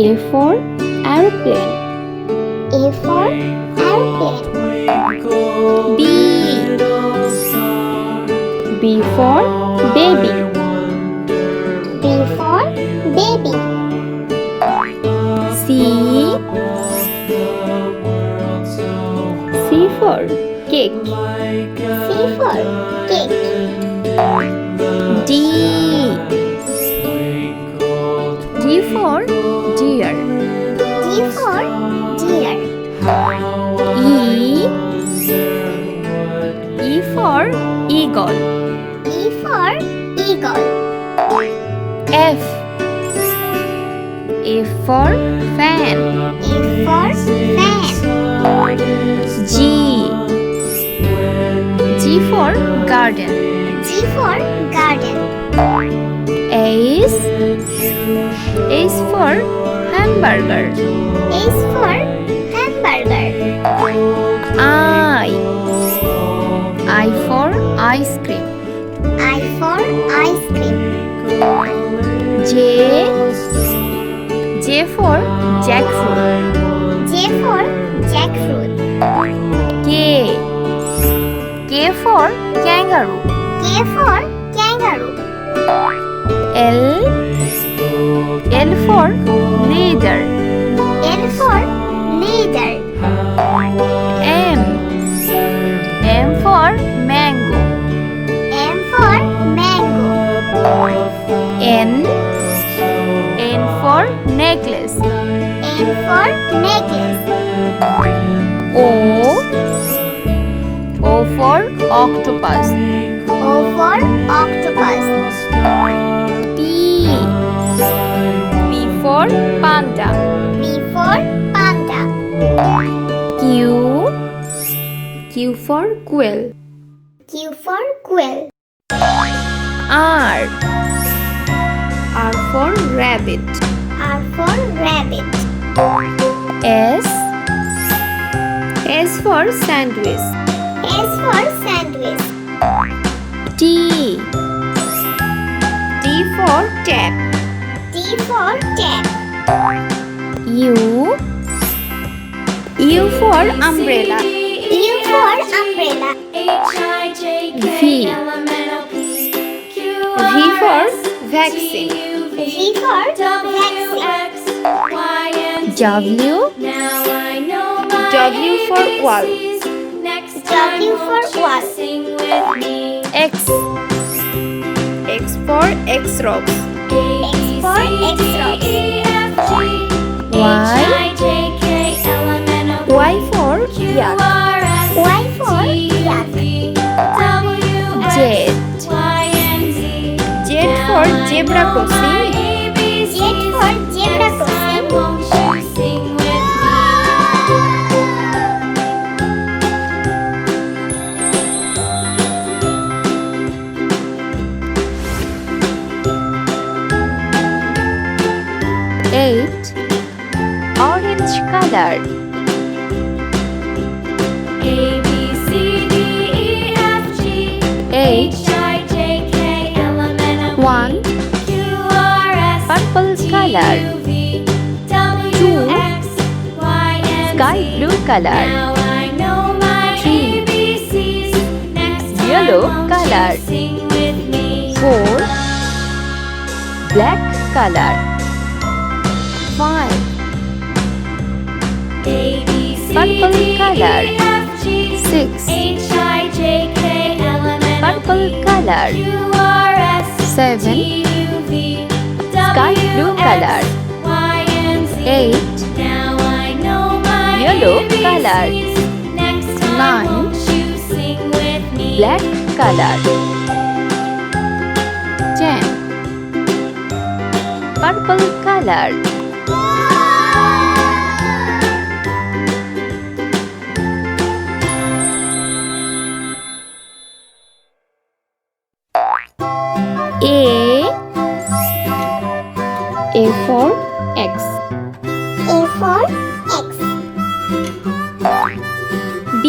A for aeroplane. A for aeroplane. B. B for baby. B for baby. C. C for cake. C for cake. D. D for deer. D for deer. E. E for eagle. E for eagle. F. F for fan. F for fan. G. G for garden. G for garden. H. H for hamburger. S for hamburger. I. I for ice cream. I for ice cream. J. J for jackfruit. J for jackfruit. K. K for kangaroo. K for kangaroo. L. L for leader. L for leader. M. M for mango. M for mango. N. N for necklace. N for necklace. O. O for octopus. O for octopus. P. P for panda. P for panda. Q. Q for quail. Q for quail. R. R for rabbit. R for rabbit. S. S for sandwich. S for sandwich. T. T for tap. T for tap. U. U for umbrella. U for umbrella. V. V for vaccine. V for vaccine. W. W for wall. W for wall. X. X for X-ropes. X for X-ropes. Y. Y for yak. Y for yak. Z. Z for zebra crossing. Z for zebra crossing. Eight. Orange color. Eight. One. Purple color. Two. Sky blue color. Three. Yellow color. Four. Black color. Five. Purple color. Six. Purple color. Seven. Sky blue color. Eight. Yellow color. Nine. Black color. 10. Purple color. A for X. A for X. B.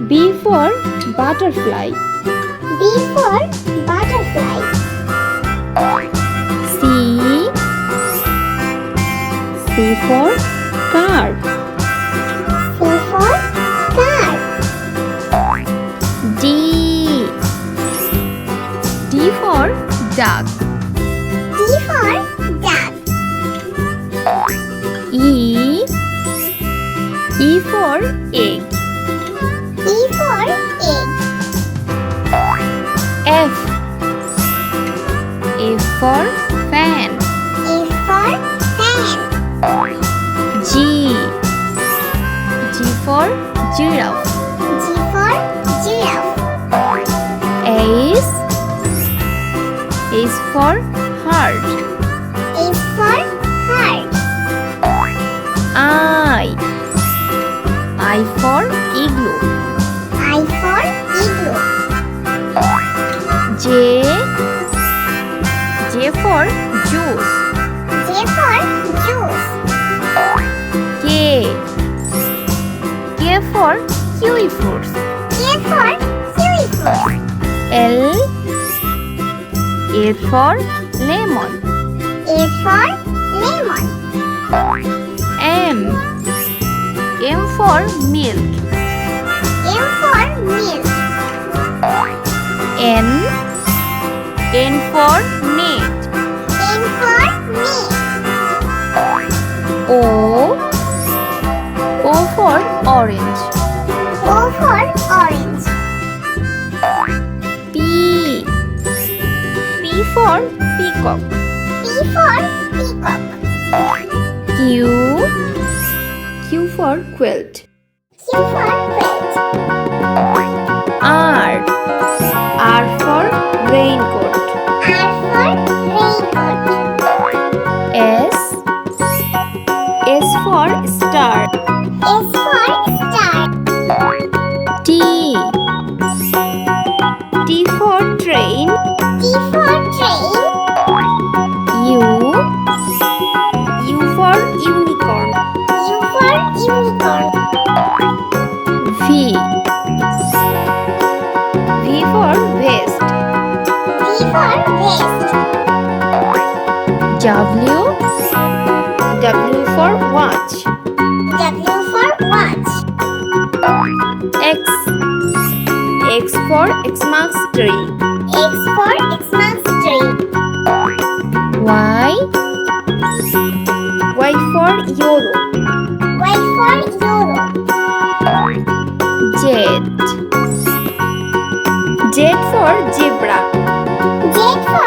B for butterfly. B for butterfly. C. C for car. C for car. D. D for duck. D for duck. E. E for egg. E for egg. F. F for fan. F for fan. G. G for giraffe. G for giraffe. H. H for heart. H for heart. I. I for igloo. I for igloo. J. J for juice. J for juice. K. K for kiwi fruits. K for kiwi fruit. L. L for lemon. A for lemon. M. M for milk. M for milk. N. N for net. N for meat. O. O for orange. O for orange. P. P for peacock. P for peacock. Q. Q for quilt. Q for quilt. R. R for raincoat. R for raincoat. S. S for star. S for star. T. T for train. T for train. U. U for unicorn. U for unicorn. V. V for vest. V for vest. W. W for watch. W for watch. X. X for Xmas tree. X for Xmas tree. Y. Y for YOLO. Y for YOLO. Z. Z for zebra. Z for